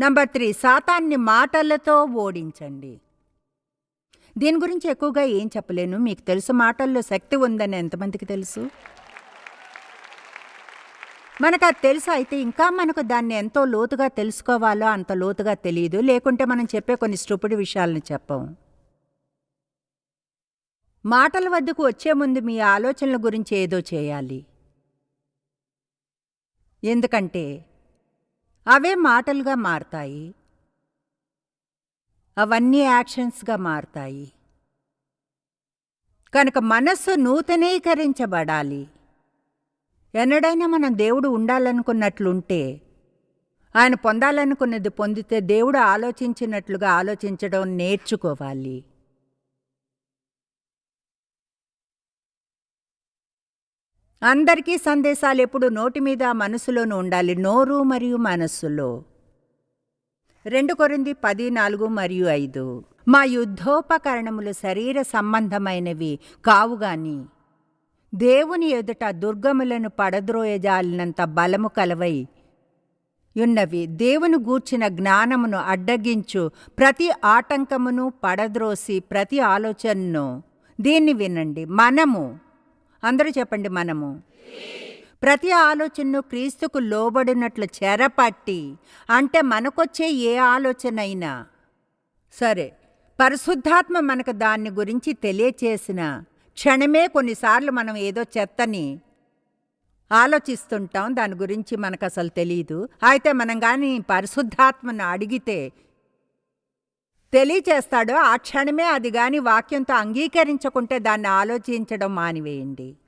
Number 3, సాతాన్ని మాటలతో ఓడించండి. దీని గురించి ఎక్కువగా ఏం చెప్పలేను. మీకు తెలుసు, మాటల్లో శక్తి ఉందని ఎంతమందికి తెలుసు? మనకు అది తెలుసు. అయితే ఇంకా మనకు దాన్ని ఎంతో లోతుగా తెలుసుకోవాలో అంత లోతుగా తెలియదు. లేకుంటే మనం చెప్పే కొన్ని స్టూపిడ్ విషయాలను చెప్పం. మాటల వద్దకు వచ్చే ముందు మీ ఆలోచనల గురించి ఏదో చేయాలి. ఎందుకంటే అవే మాటలుగా మారతాయి, అవన్నీ యాక్షన్స్గా మారతాయి. కనుక మనస్సు నూతనీకరించబడాలి. ఎన్నడైనా మనం దేవుడు ఉండాలనుకున్నట్లుంటే, ఆయన పొందాలనుకున్నది పొందితే దేవుడు ఆలోచించినట్లుగా ఆలోచించడం నేర్చుకోవాలి. అందరికీ సందేశాలు ఎప్పుడు నోటి మీద మనసులోనూ ఉండాలి, నోరు మరియు మనస్సులో. 2 కొరింథీ 10:4 మరియు 5. మా యుద్ధోపకరణములు శరీర సంబంధమైనవి కావుగాని దేవుని ఎదుట దుర్గములను పడద్రోయజాలినంత బలము కలవై యున్నవి. దేవుని గూర్చిన జ్ఞానమును అడ్డగించు ప్రతి ఆటంకమును పడద్రోసి ప్రతి ఆలోచనను, దీన్ని వినండి, మనము, అందరూ చెప్పండి, మనము ప్రతి ఆలోచనను క్రీస్తుకు లోబడినట్లు చెరపట్టి, అంటే మనకొచ్చే ఏ ఆలోచనైనా సరే, పరిశుద్ధాత్మ మనకు దాన్ని గురించి తెలియచేసిన క్షణమే కొన్నిసార్లు మనం ఏదో చెత్తని ఆలోచిస్తుంటాం, దాని గురించి మనకు అసలు తెలియదు. అయితే మనం కానీ పరిశుద్ధాత్మను అడిగితే తెలియచేస్తాడో ఆ క్షణమే. అది కానీ వాక్యంతో అంగీకరించకుంటే దాన్ని ఆలోచించడం మానివేయండి.